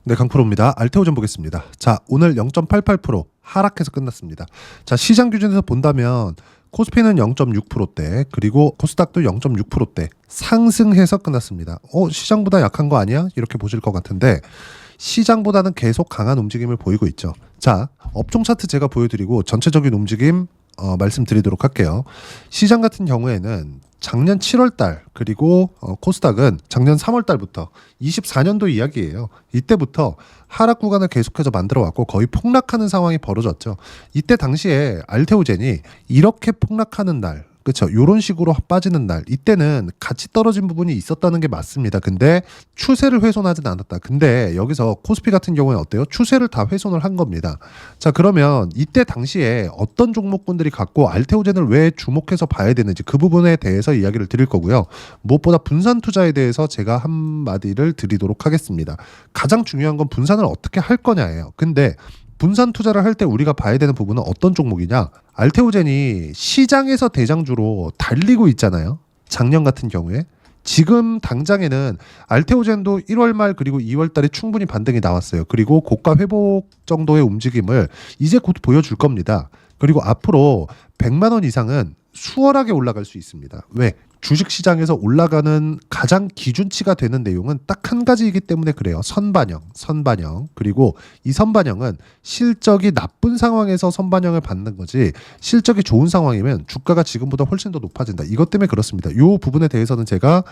네, 강프로입니다. 알테오젠 보겠습니다. 자, 오늘 0.88% 하락해서 끝났습니다. 자, 시장 기준에서 본다면 코스피는 0.6%대, 그리고 코스닥도 0.6%대 상승해서 끝났습니다. 시장보다 약한 거 아니야? 이렇게 보실 것 같은데 시장보다는 계속 강한 움직임을 보이고 있죠. 자, 업종 차트 제가 보여드리고 전체적인 움직임 말씀드리도록 할게요. 시장 같은 경우에는 작년 7월달 그리고 코스닥은 작년 3월달부터 24년도 이야기예요. 이때부터 하락 구간을 계속해서 만들어 왔고 거의 폭락하는 상황이 벌어졌죠. 이때 당시에 알테오젠이 이렇게 폭락하는 날, 그렇죠, 요런 식으로 빠지는 날, 이때는 같이 떨어진 부분이 있었다는 게 맞습니다. 근데 추세를 훼손하진 않았다. 근데 여기서 코스피 같은 경우에 어때요? 추세를 다 훼손을 한 겁니다. 자, 그러면 이때 당시에 어떤 종목군들이 갖고 알테오젠을 왜 주목해서 봐야 되는지 그 부분에 대해서 이야기를 드릴 거고요. 무엇보다 분산 투자에 대해서 제가 한마디를 드리도록 하겠습니다. 가장 중요한 건 분산을 어떻게 할 거냐예요. 근데 분산 투자를 할 때 우리가 봐야 되는 부분은 어떤 종목이냐? 알테오젠이 시장에서 대장주로 달리고 있잖아요. 작년 같은 경우에. 지금 당장에는 알테오젠도 1월 말 그리고 2월 달에 충분히 반등이 나왔어요. 그리고 고가 회복 정도의 움직임을 이제 곧 보여줄 겁니다. 그리고 앞으로 100만 원 이상은 수월하게 올라갈 수 있습니다. 왜? 주식시장에서 올라가는 가장 기준치가 되는 내용은 딱 한 가지이기 때문에 그래요. 선반영. 그리고 이 선반영은 실적이 나쁜 상황에서 선반영을 받는 거지, 실적이 좋은 상황이면 주가가 지금보다 훨씬 더 높아진다. 이것 때문에 그렇습니다. 이 부분에 대해서는 제가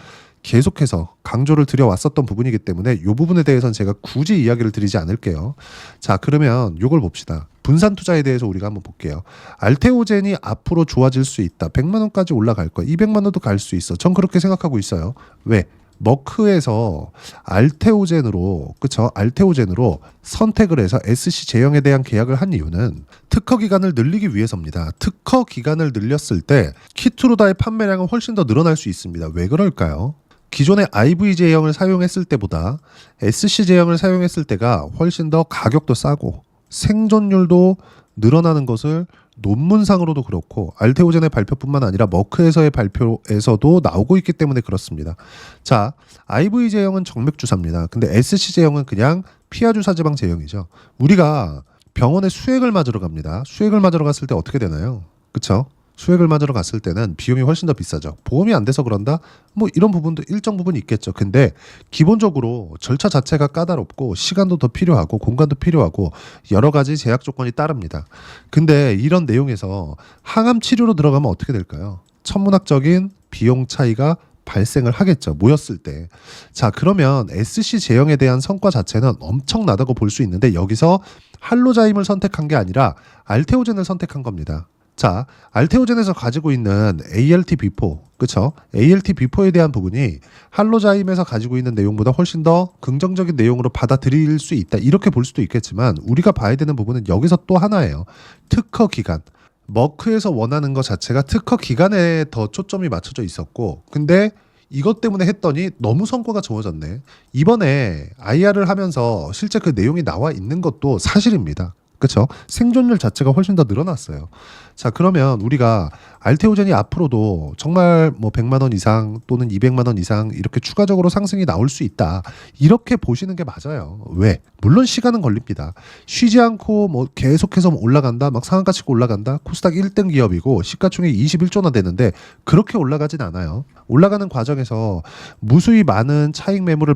계속해서 강조를 드려왔었던 부분이기 때문에 이 부분에 대해서는 제가 굳이 이야기를 드리지 않을게요. 자, 그러면 이걸 봅시다. 분산 투자에 대해서 우리가 한번 볼게요. 알테오젠이 앞으로 좋아질 수 있다. 100만 원까지 올라갈 거야. 200만 원도 갈 수 있어. 전 그렇게 생각하고 있어요. 왜? 머크에서 알테오젠으로, 그쵸? 알테오젠으로 선택을 해서 SC 제형에 대한 계약을 한 이유는 특허 기간을 늘리기 위해서입니다. 특허 기간을 늘렸을 때 키트루다의 판매량은 훨씬 더 늘어날 수 있습니다. 왜 그럴까요? 기존의 IV 제형을 사용했을 때보다 SC 제형을 사용했을 때가 훨씬 더 가격도 싸고 생존율도 늘어나는 것을 논문상으로도 그렇고 알테오젠의 발표뿐만 아니라 머크에서의 발표에서도 나오고 있기 때문에 그렇습니다. 자, IV 제형은 정맥 주사입니다. 근데 SC 제형은 그냥 피하 주사 지방 제형이죠. 우리가 병원에 수액을 맞으러 갑니다. 수액을 맞으러 갔을 때 어떻게 되나요? 그쵸? 수액을 맞으러 갔을 때는 비용이 훨씬 더 비싸죠. 보험이 안 돼서 그런다? 뭐 이런 부분도 일정 부분 있겠죠. 근데 기본적으로 절차 자체가 까다롭고 시간도 더 필요하고 공간도 필요하고 여러 가지 제약 조건이 따릅니다. 근데 이런 내용에서 항암 치료로 들어가면 어떻게 될까요? 천문학적인 비용 차이가 발생을 하겠죠. 모였을 때. 자, 그러면 SC 제형에 대한 성과 자체는 엄청나다고 볼 수 있는데 여기서 할로자임을 선택한 게 아니라 알테오젠을 선택한 겁니다. 자, 알테오젠에서 가지고 있는 ALT-B4, 그쵸? ALT-B4에 대한 부분이 할로자임에서 가지고 있는 내용보다 훨씬 더 긍정적인 내용으로 받아들일 수 있다. 이렇게 볼 수도 있겠지만 우리가 봐야 되는 부분은 여기서 또 하나예요. 특허 기간. 머크에서 원하는 것 자체가 특허 기간에 더 초점이 맞춰져 있었고, 근데 이것 때문에 했더니 너무 성과가 좋아졌네. 이번에 IR을 하면서 실제 그 내용이 나와 있는 것도 사실입니다. 그렇죠? 생존율 자체가 훨씬 더 늘어났어요. 자, 그러면 우리가 알테오젠이 앞으로도 정말 뭐 100만 원 이상 또는 200만 원 이상 이렇게 추가적으로 상승이 나올 수 있다. 이렇게 보시는 게 맞아요. 왜? 물론 시간은 걸립니다. 쉬지 않고 뭐 계속해서 올라간다. 막 상한가 치고 올라간다. 코스닥 1등 기업이고 시가총액 21조나 되는데 그렇게 올라가진 않아요. 올라가는 과정에서 무수히 많은 차익 매물을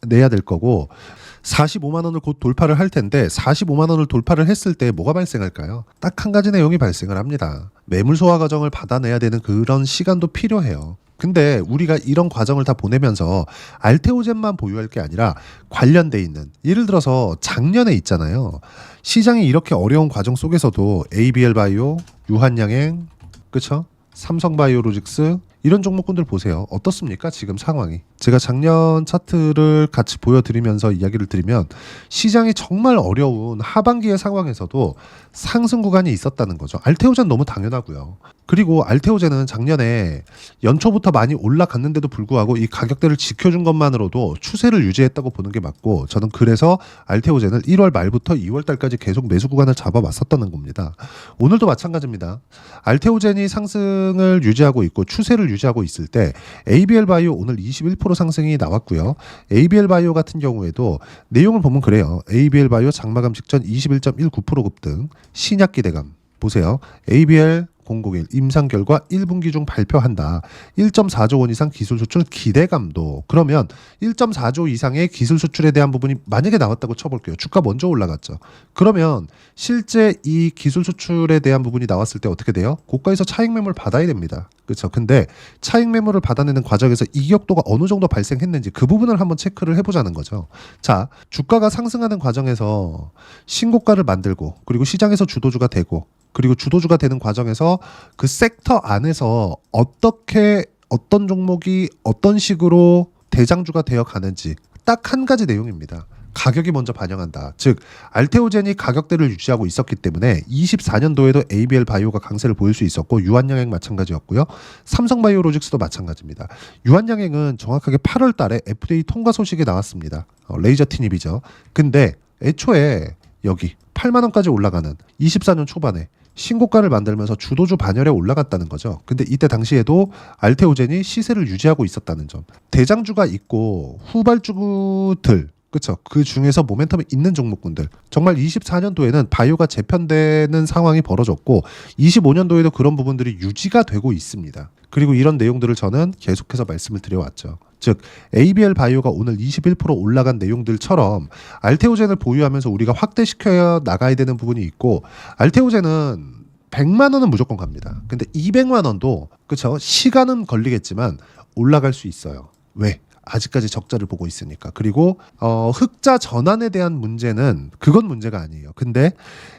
내야 될 거고 45만 원을 곧 돌파를 할 텐데 45만 원을 돌파를 했을 때 뭐가 발생할까요? 딱 한 가지 내용이 발생을 합니다. 매물 소화 과정을 받아내야 되는 그런 시간도 필요해요. 근데 우리가 이런 과정을 다 보내면서 알테오젠만 보유할 게 아니라 관련돼 있는, 예를 들어서 작년에 있잖아요. 시장이 이렇게 어려운 과정 속에서도 ABL 바이오, 유한양행, 그쵸? 삼성바이오로직스 이런 종목군들 보세요. 어떻습니까? 지금 상황이. 제가 작년 차트를 같이 보여드리면서 이야기를 드리면 시장이 정말 어려운 하반기의 상황에서도 상승 구간이 있었다는 거죠. 알테오젠 너무 당연하고요. 그리고 알테오젠은 작년에 연초부터 많이 올라갔는데도 불구하고 이 가격대를 지켜준 것만으로도 추세를 유지했다고 보는 게 맞고, 저는 그래서 알테오젠을 1월 말부터 2월 달까지 계속 매수 구간을 잡아왔었다는 겁니다. 오늘도 마찬가지입니다. 알테오젠이 상승을 유지하고 있고 추세를 유지하고 있을 때 ABL 바이오 오늘 21% 상승이 나왔고요. ABL 바이오 같은 경우에도 내용을 보면 그래요. ABL 바이오 장마감 직전 21.19% 급등, 신약 기대감 보세요. ABL 001 임상 결과 1분기 중 발표한다. 1.4조 원 이상 기술 수출 기대감도. 그러면 1.4조 이상의 기술 수출에 대한 부분이 만약에 나왔다고 쳐볼게요. 주가 먼저 올라갔죠. 그러면 실제 이 기술 수출에 대한 부분이 나왔을 때 어떻게 돼요? 고가에서 차익 매물 받아야 됩니다. 그렇죠. 근데 차익 매물을 받아내는 과정에서 이격도가 어느 정도 발생했는지 그 부분을 한번 체크를 해보자는 거죠. 자, 주가가 상승하는 과정에서 신고가를 만들고 그리고 시장에서 주도주가 되고 그리고 주도주가 되는 과정에서 그 섹터 안에서 어떻게 어떤 종목이 어떤 식으로 대장주가 되어 가는지 딱 한 가지 내용입니다. 가격이 먼저 반영한다. 즉 알테오젠이 가격대를 유지하고 있었기 때문에 24년도에도 ABL 바이오가 강세를 보일 수 있었고 유한양행 마찬가지였고요. 삼성바이오로직스도 마찬가지입니다. 유한양행은 정확하게 8월 달에 FDA 통과 소식이 나왔습니다. 레이저 티닙이죠. 근데 애초에 여기 8만 원까지 올라가는 24년 초반에 신고가를 만들면서 주도주 반열에 올라갔다는 거죠. 근데 이때 당시에도 알테오젠이 시세를 유지하고 있었다는 점. 대장주가 있고 후발주들 그렇죠. 그 중에서 모멘텀이 있는 종목군들. 정말 24년도에는 바이오가 재편되는 상황이 벌어졌고 25년도에도 그런 부분들이 유지가 되고 있습니다. 그리고 이런 내용들을 저는 계속해서 말씀을 드려왔죠. 즉 ABL 바이오가 오늘 21% 올라간 내용들처럼 알테오젠을 보유하면서 우리가 확대시켜 나가야 되는 부분이 있고 알테오젠은 100만 원은 무조건 갑니다. 근데 200만 원도 그렇죠. 시간은 걸리겠지만 올라갈 수 있어요. 왜? 아직까지 적자를 보고 있으니까. 그리고 흑자 전환에 대한 문제는 그건 문제가 아니에요. 근데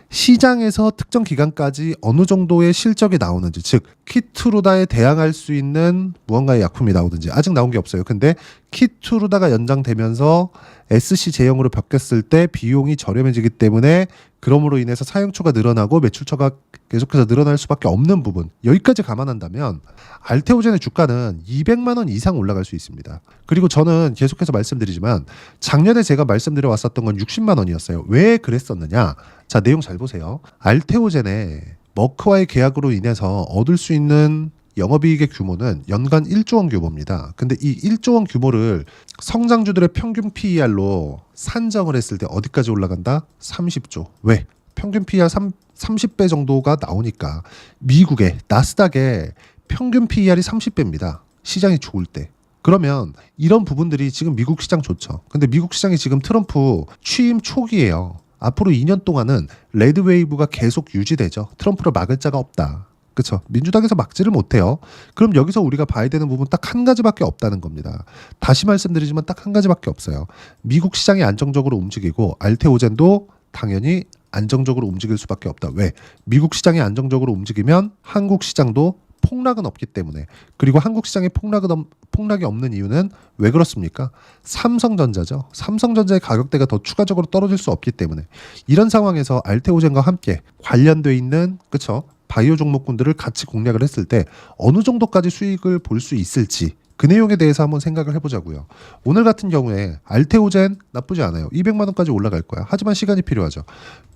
시장에서 특정 기간까지 어느 정도의 실적이 나오는지 즉 키투루다에 대항할 수 있는 무언가의 약품이 나오든지 아직 나온 게 없어요. 근데 키투루다가 연장되면서 SC 제형으로 바뀌었을 때 비용이 저렴해지기 때문에 그럼으로 인해서 사용처가 늘어나고 매출처가 계속해서 늘어날 수밖에 없는 부분 여기까지 감안한다면 알테오젠의 주가는 200만 원 이상 올라갈 수 있습니다. 그리고 저는 계속해서 말씀드리지만 작년에 제가 말씀드려 왔었던 건 60만 원이었어요. 왜 그랬었느냐? 자, 내용 잘 보세요. 알테오젠의 머크와의 계약으로 인해서 얻을 수 있는 영업이익의 규모는 연간 1조 원 규모입니다. 근데 이 1조 원 규모를 성장주들의 평균 PER로 산정을 했을 때 어디까지 올라간다? 30조. 왜? 평균 PER 30배 정도가 나오니까 미국의 나스닥의 평균 PER이 30배입니다. 시장이 좋을 때. 그러면 이런 부분들이 지금 미국 시장 좋죠. 근데 미국 시장이 지금 트럼프 취임 초기예요. 앞으로 2년 동안은 레드웨이브가 계속 유지되죠. 트럼프를 막을 자가 없다. 그렇죠. 민주당에서 막지를 못해요. 그럼 여기서 우리가 봐야 되는 부분 딱 한 가지밖에 없다는 겁니다. 다시 말씀드리지만 딱 한 가지밖에 없어요. 미국 시장이 안정적으로 움직이고 알테오젠도 당연히 안정적으로 움직일 수밖에 없다. 왜? 미국 시장이 안정적으로 움직이면 한국 시장도 폭락은 없기 때문에. 그리고 한국 시장에 폭락이 없는 이유는 왜 그렇습니까? 삼성전자죠. 삼성전자의 가격대가 더 추가적으로 떨어질 수 없기 때문에. 이런 상황에서 알테오젠과 함께 관련돼 있는 그렇죠? 바이오 종목군들을 같이 공략을 했을 때 어느 정도까지 수익을 볼 수 있을지 그 내용에 대해서 한번 생각을 해보자고요. 오늘 같은 경우에 알테오젠 나쁘지 않아요. 200만 원까지 올라갈 거야. 하지만 시간이 필요하죠.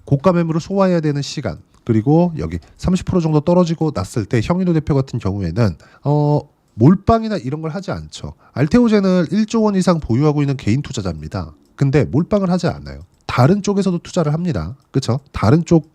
고가 매물을 소화해야 되는 시간 그리고 여기 30% 정도 떨어지고 났을 때 형인호 대표 같은 경우에는 몰빵이나 이런 걸 하지 않죠. 알테오젠을 1조 원 이상 보유하고 있는 개인 투자자입니다. 근데 몰빵을 하지 않아요. 다른 쪽에서도 투자를 합니다. 그렇죠? 다른 쪽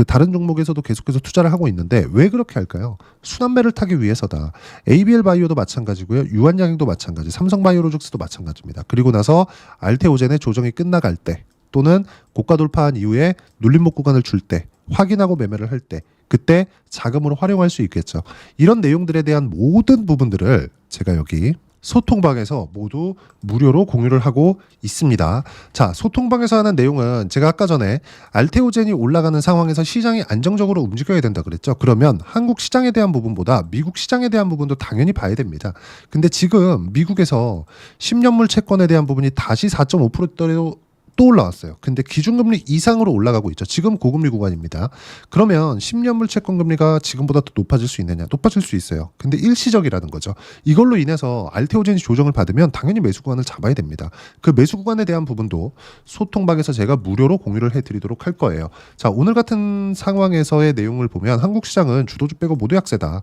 다른 종목에서도 계속해서 투자를 하고 있는데 왜 그렇게 할까요? 순환매를 타기 위해서다. ABL 바이오도 마찬가지고요. 유한양행도 마찬가지. 삼성바이오로직스도 마찬가지입니다. 그리고 나서 알테오젠의 조정이 끝나갈 때 또는 고가 돌파한 이후에 눌림목 구간을 줄 때 확인하고 매매를 할 때 그때 자금으로 활용할 수 있겠죠. 이런 내용들에 대한 모든 부분들을 제가 여기 소통방에서 모두 무료로 공유를 하고 있습니다. 자, 소통방에서 하는 내용은 제가 아까 전에 알테오젠이 올라가는 상황에서 시장이 안정적으로 움직여야 된다 그랬죠. 그러면 한국 시장에 대한 부분보다 미국 시장에 대한 부분도 당연히 봐야 됩니다. 근데 지금 미국에서 10년물 채권에 대한 부분이 다시 4.5%대로 또 올라왔어요. 근데 기준금리 이상으로 올라가고 있죠. 지금 고금리 구간입니다. 그러면 10년물 채권 금리가 지금보다 더 높아질 수 있느냐? 높아질 수 있어요. 근데 일시적이라는 거죠. 이걸로 인해서 알테오젠이 조정을 받으면 당연히 매수 구간을 잡아야 됩니다. 그 매수 구간에 대한 부분도 소통방에서 제가 무료로 공유를 해드리도록 할 거예요. 자, 오늘 같은 상황에서의 내용을 보면 한국 시장은 주도주 빼고 모두 약세다.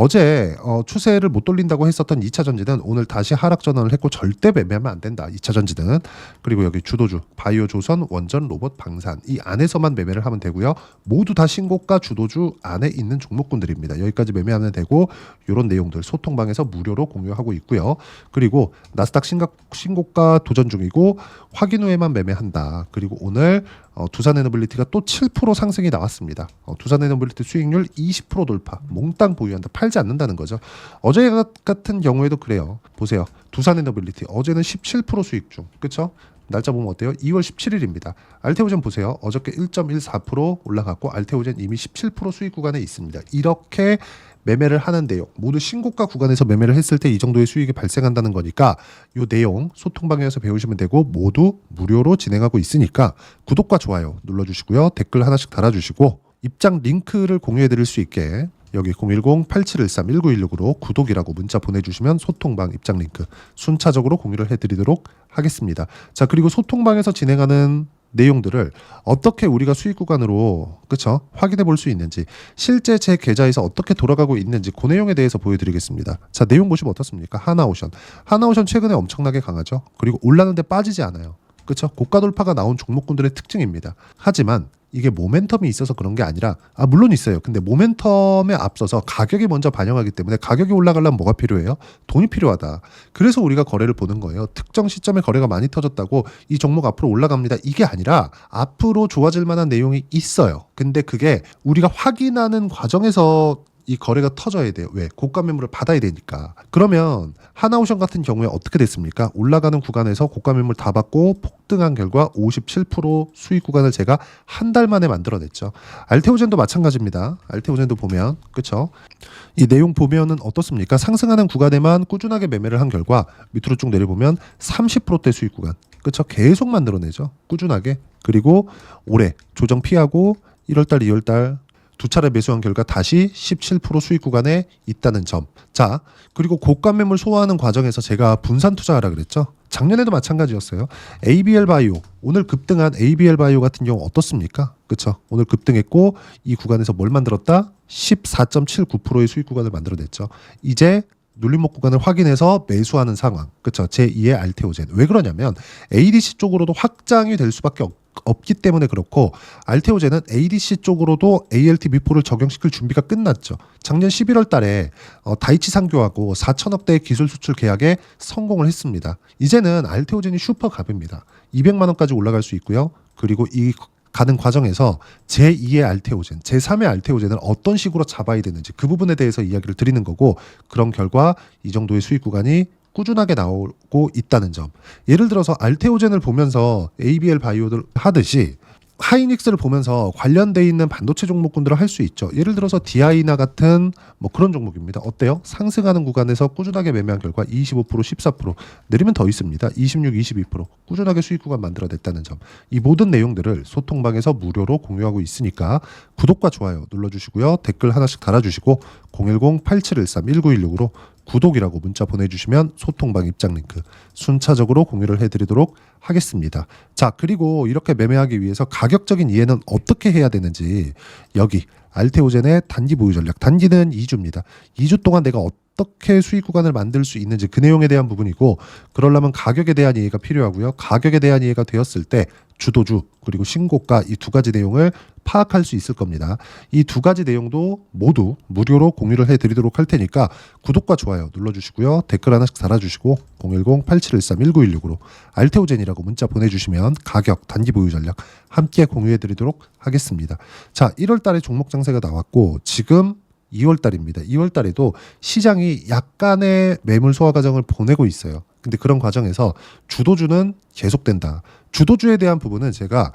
어제 추세를 못 돌린다고 했었던 2차 전지는 오늘 다시 하락 전환을 했고 절대 매매하면 안 된다. 2차 전지는. 그리고 여기 주도주 바이오 조선 원전 로봇 방산 이 안에서만 매매를 하면 되고요. 모두 다 신고가 주도주 안에 있는 종목군들입니다. 여기까지 매매하면 되고 이런 내용들 소통방에서 무료로 공유하고 있고요. 그리고 나스닥 신고가 도전 중이고 확인 후에만 매매한다. 그리고 오늘 두산에너빌리티가 또 7% 상승이 나왔습니다. 두산에너빌리티 수익률 20% 돌파. 몽땅 보유한다. 팔지 않는다는 거죠. 어제 같은 경우에도 그래요. 보세요. 두산에너빌리티 어제는 17% 수익 중. 그렇죠? 날짜 보면 어때요? 2월 17일입니다. 알테오젠 보세요. 어저께 1.14% 올라갔고 알테오젠 이미 17% 수익 구간에 있습니다. 이렇게 매매를 하는데요. 모두 신고가 구간에서 매매를 했을 때 이 정도의 수익이 발생한다는 거니까 이 내용 소통방에서 배우시면 되고 모두 무료로 진행하고 있으니까 구독과 좋아요 눌러주시고요. 댓글 하나씩 달아주시고 입장 링크를 공유해드릴 수 있게 여기 010-8713-1916으로 구독이라고 문자 보내주시면 소통방 입장 링크 순차적으로 공유를 해드리도록 하겠습니다. 자, 그리고 소통방에서 진행하는 내용들을 어떻게 우리가 수익 구간으로 그쵸 확인해 볼 수 있는지 실제 제 계좌에서 어떻게 돌아가고 있는지 그 내용에 대해서 보여드리겠습니다. 자, 내용 보시면 어떻습니까? 하나오션 최근에 엄청나게 강하죠. 그리고 올랐는데 빠지지 않아요. 그쵸? 고가 돌파가 나온 종목군들의 특징입니다. 하지만 이게 모멘텀이 있어서 그런 게 아니라 물론 있어요. 근데 모멘텀에 앞서서 가격이 먼저 반영하기 때문에 가격이 올라가려면 뭐가 필요해요? 돈이 필요하다. 그래서 우리가 거래를 보는 거예요. 특정 시점에 거래가 많이 터졌다고 이 종목 앞으로 올라갑니다. 이게 아니라 앞으로 좋아질 만한 내용이 있어요. 근데 그게 우리가 확인하는 과정에서 이 거래가 터져야 돼요. 왜? 고가 매물을 받아야 되니까. 그러면 하나오션 같은 경우에 어떻게 됐습니까? 올라가는 구간에서 고가 매물 다 받고 폭등한 결과 57% 수익 구간을 제가 한 달 만에 만들어냈죠. 알테오젠도 마찬가지입니다. 알테오젠도 보면 그렇죠? 이 내용 보면은 어떻습니까? 상승하는 구간에만 꾸준하게 매매를 한 결과 밑으로 쭉 내려보면 30%대 수익 구간. 그렇죠? 계속 만들어내죠. 꾸준하게. 그리고 올해 조정 피하고 1월달, 2월달 두 차례 매수한 결과 다시 17% 수익 구간에 있다는 점. 자, 그리고 고가 매물 소화하는 과정에서 제가 분산 투자하라 그랬죠. 작년에도 마찬가지였어요. ABL 바이오 오늘 급등한 ABL 바이오 같은 경우 어떻습니까? 그렇죠. 오늘 급등했고 이 구간에서 뭘 만들었다? 14.79%의 수익 구간을 만들어냈죠. 이제 눌림목 구간을 확인해서 매수하는 상황. 그렇죠. 제2의 알테오젠. 왜 그러냐면 ADC 쪽으로도 확장이 될 수밖에 없기 때문에 그렇고 알테오젠은 ADC 쪽으로도 ALT-미포를 적용시킬 준비가 끝났죠. 작년 11월 달에 다이치 상교하고 4천억 대의 기술 수출 계약에 성공을 했습니다. 이제는 알테오젠이 슈퍼갑입니다. 200만 원까지 올라갈 수 있고요. 그리고 이 가는 과정에서 제2의 알테오젠, 제3의 알테오젠을 어떤 식으로 잡아야 되는지 그 부분에 대해서 이야기를 드리는 거고 그런 결과 이 정도의 수익 구간이 꾸준하게 나오고 있다는 점. 예를 들어서 알테오젠을 보면서 ABL 바이오를 하듯이 하이닉스를 보면서 관련돼 있는 반도체 종목군들을 할 수 있죠. 예를 들어서 디아이나 같은 뭐 그런 종목입니다. 어때요? 상승하는 구간에서 꾸준하게 매매한 결과 25%, 14% 내리면 더 있습니다. 26, 22% 꾸준하게 수익 구간 만들어냈다는 점. 이 모든 내용들을 소통방에서 무료로 공유하고 있으니까 구독과 좋아요 눌러주시고요. 댓글 하나씩 달아주시고 010-8713-1916으로 구독이라고 문자 보내주시면 소통방 입장 링크 순차적으로 공유를 해드리도록 하겠습니다. 자, 그리고 이렇게 매매하기 위해서 가격적인 이해는 어떻게 해야 되는지 여기 알테오젠의 단기 보유 전략. 단기는 2주입니다. 2주 동안 내가 어떻게 수익 구간을 만들 수 있는지 그 내용에 대한 부분이고 그러려면 가격에 대한 이해가 필요하고요. 가격에 대한 이해가 되었을 때 주도주 그리고 신고가 이 두 가지 내용을 파악할 수 있을 겁니다. 이 두 가지 내용도 모두 무료로 공유를 해드리도록 할 테니까 구독과 좋아요 눌러주시고요. 댓글 하나씩 달아주시고 010-8713-1916으로 알테오젠이라고 문자 보내주시면 가격, 단기 보유 전략 함께 공유해드리도록 하겠습니다. 자, 1월 달에 종목 장세가 나왔고 지금 2월 달입니다. 2월 달에도 시장이 약간의 매물 소화 과정을 보내고 있어요. 근데 그런 과정에서 주도주는 계속된다. 주도주에 대한 부분은 제가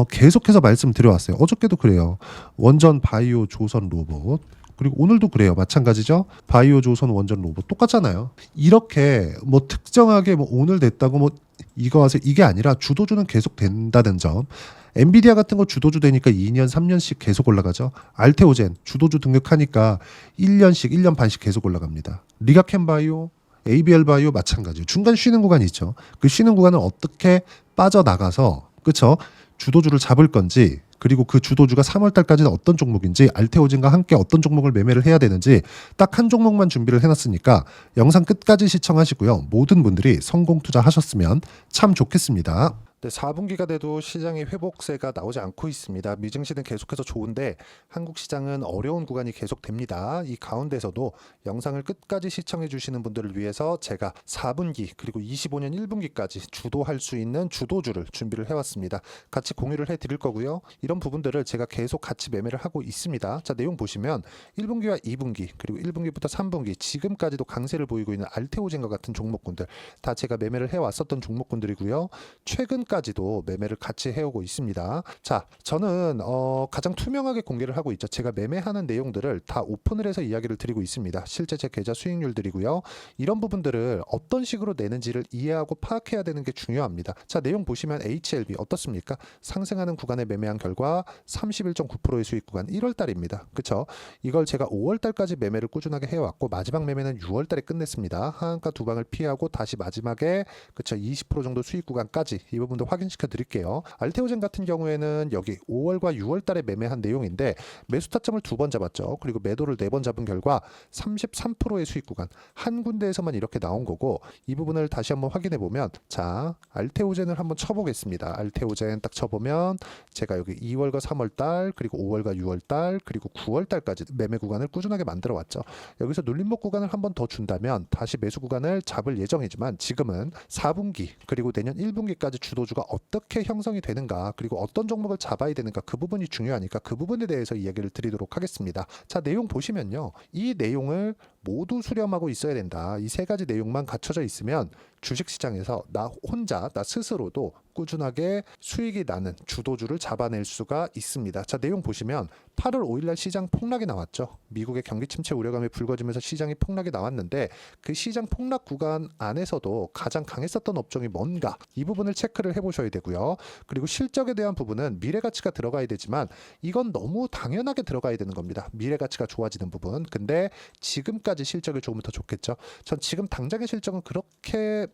계속해서 말씀드려왔어요. 어저께도 그래요. 원전, 바이오, 조선, 로봇. 그리고 오늘도 그래요. 마찬가지죠. 바이오, 조선, 원전, 로봇 똑같잖아요. 이렇게 뭐 특정하게 뭐 오늘 됐다고 뭐 이거 하세요. 이게 아니라 주도주는 계속 된다는 점. 엔비디아 같은 거 주도주 되니까 2년, 3년씩 계속 올라가죠. 알테오젠 주도주 등극하니까 1년씩, 1년 반씩 계속 올라갑니다. 리가캠바이오, ABL 바이오 마찬가지. 중간 쉬는 구간이 있죠. 그 쉬는 구간을 어떻게 빠져나가서 그렇죠? 주도주를 잡을 건지, 그리고 그 주도주가 3월달까지는 어떤 종목인지, 알테오젠과 함께 어떤 종목을 매매를 해야 되는지 딱 한 종목만 준비를 해놨으니까 영상 끝까지 시청하시고요. 모든 분들이 성공 투자하셨으면 참 좋겠습니다. 네, 4분기가 돼도 시장의 회복세가 나오지 않고 있습니다. 미증시는 계속해서 좋은데 한국 시장은 어려운 구간이 계속됩니다. 이 가운데서도 영상을 끝까지 시청해 주시는 분들을 위해서 제가 4분기 그리고 25년 1분기까지 주도할 수 있는 주도주를 준비를 해왔습니다. 같이 공유를 해드릴 거고요. 이런 부분들을 제가 계속 같이 매매를 하고 있습니다. 자, 내용 보시면 1분기와 2분기 그리고 1분기부터 3분기 지금까지도 강세를 보이고 있는 알테오젠과 같은 종목군들 다 제가 매매를 해왔었던 종목군들이고요. 최근까지도 매매를 같이 해오고 있습니다. 자, 저는 가장 투명하게 공개를 하고 있죠. 제가 매매하는 내용들을 다 오픈을 해서 이야기를 드리고 있습니다. 실제 제 계좌 수익률들이고요. 이런 부분들을 어떤 식으로 내는지를 이해하고 파악해야 되는 게 중요합니다. 자, 내용 보시면 HLB 어떻습니까? 상승하는 구간에 매매한 결과 31.9%의 수익 구간 1월 달입니다. 그렇죠? 이걸 제가 5월 달까지 매매를 꾸준하게 해왔고 마지막 매매는 6월 달에 끝냈습니다. 하한가 두 방을 피하고 다시 마지막에 그렇죠? 20% 정도 수익 구간까지 이 부분도 확인시켜 드릴게요. 알테오젠 같은 경우에는 여기 5월과 6월 달에 매매한 내용인데 매수 타점을 2번 잡았죠. 그리고 매도를 4번 잡은 결과 33%의 수익 구간 한 군데에서만 이렇게 나온 거고 이 부분을 다시 한번 확인해 보면 자, 알테오젠을 한번 쳐보겠습니다. 알테오젠 딱 쳐보면 제가 여기 2월과 3월 달 그리고 5월과 6월 달 그리고 9월 달까지 매매 구간을 꾸준하게 만들어 왔죠. 여기서 눌림목 구간을 한번 더 준다면 다시 매수 구간을 잡을 예정이지만 지금은 4분기 그리고 내년 1분기까지 주도주가 어떻게 형성이 되는가 그리고 어떤 종목을 잡아야 되는가 그 부분이 중요하니까 그 부분에 대해서 이야기를 드리도록 하겠습니다. 자, 내용 보시면요. 이 내용을 모두 수렴하고 있어야 된다. 이 세 가지 내용만 갖춰져 있으면 주식시장에서 나 혼자 나 스스로도 꾸준하게 수익이 나는 주도주를 잡아낼 수가 있습니다. 자, 내용 보시면 8월 5일날 시장 폭락이 나왔죠. 미국의 경기 침체 우려감이 불거지면서 시장이 폭락이 나왔는데 그 시장 폭락 구간 안에서도 가장 강했었던 업종이 뭔가 이 부분을 체크를 해보셔야 되고요. 그리고 실적에 대한 부분은 미래가치가 들어가야 되지만 이건 너무 당연하게 들어가야 되는 겁니다. 미래가치가 좋아지는 부분. 근데 지금까지 실적이 좋으면 더 좋겠죠. 전 지금 당장의 실적은 그렇게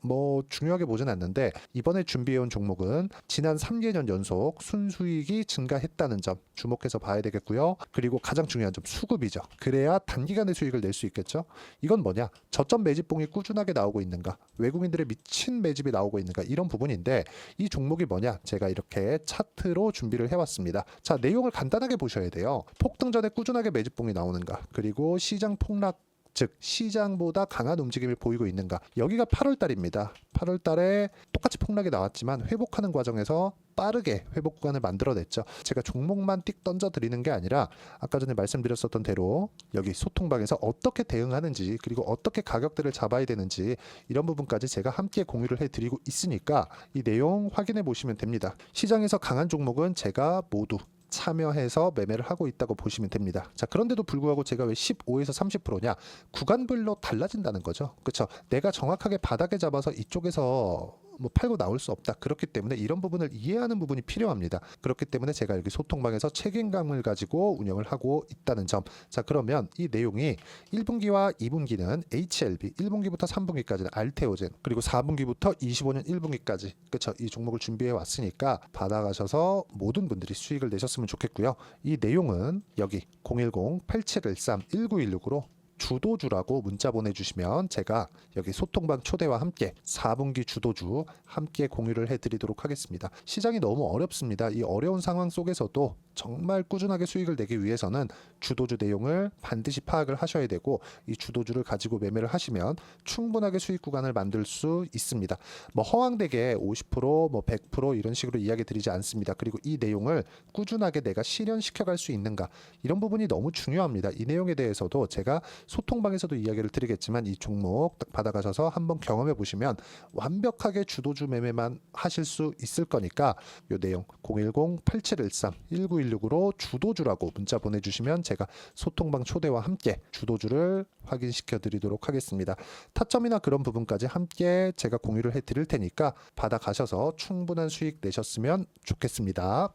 중요하게 보진 않는데 이번에 준비해온 종목은 지난 3개년 연속 순수익이 증가했다는 점 주목해서 봐야 되겠고요. 그리고 가장 중요한 점 수급이죠. 그래야 단기간에 수익을 낼 수 있겠죠. 이건 뭐냐? 저점 매집봉이 꾸준하게 나오고 있는가? 외국인들의 미친 매집이 나오고 있는가? 이런 부분인데 이 종목이 뭐냐? 제가 이렇게 차트로 준비를 해왔습니다. 자, 내용을 간단하게 보셔야 돼요. 폭등 전에 꾸준하게 매집봉이 나오는가? 그리고 시장 폭락 즉 시장보다 강한 움직임을 보이고 있는가. 여기가 8월 달입니다. 8월 달에 똑같이 폭락이 나왔지만 회복하는 과정에서 빠르게 회복 구간을 만들어냈죠. 제가 종목만 띡 던져드리는 게 아니라 아까 전에 말씀드렸었던 대로 여기 소통방에서 어떻게 대응하는지 그리고 어떻게 가격대를 잡아야 되는지 이런 부분까지 제가 함께 공유를 해드리고 있으니까 이 내용 확인해 보시면 됩니다. 시장에서 강한 종목은 제가 모두 참여해서 매매를 하고 있다고 보시면 됩니다. 자, 그런데도 불구하고 제가 왜 15에서 30%냐? 구간별로 달라진다는 거죠. 그렇죠? 내가 정확하게 바닥에 잡아서 이쪽에서 팔고 나올 수 없다. 그렇기 때문에 이런 부분을 이해하는 부분이 필요합니다. 그렇기 때문에 제가 여기 소통방에서 책임감을 가지고 운영을 하고 있다는 점. 자, 그러면 이 내용이 1분기와 2분기는 HLB, 1분기부터 3분기까지는 알테오젠, 그리고 4분기부터 25년 1분기까지 그렇죠? 이 종목을 준비해 왔으니까 받아가셔서 모든 분들이 수익을 내셨으면 좋겠고요. 이 내용은 여기 010-8713-1916으로 주도주라고 문자 보내주시면 제가 여기 소통방 초대와 함께 4분기 주도주 함께 공유를 해드리도록 하겠습니다. 시장이 너무 어렵습니다. 이 어려운 상황 속에서도 정말 꾸준하게 수익을 내기 위해서는 주도주 내용을 반드시 파악을 하셔야 되고 이 주도주를 가지고 매매를 하시면 충분하게 수익 구간을 만들 수 있습니다. 허황되게 50%, 100% 이런 식으로 이야기 드리지 않습니다. 그리고 이 내용을 꾸준하게 내가 실현시켜갈 수 있는가 이런 부분이 너무 중요합니다. 이 내용에 대해서도 제가 소통방에서도 이야기를 드리겠지만 이 종목 딱 받아가셔서 한번 경험해 보시면 완벽하게 주도주 매매만 하실 수 있을 거니까 이 내용 010-8713-1916으로 주도주라고 문자 보내주시면 제가 소통방 초대와 함께 주도주를 확인시켜 드리도록 하겠습니다. 타점이나 그런 부분까지 함께 제가 공유를 해 드릴 테니까 받아가셔서 충분한 수익 내셨으면 좋겠습니다.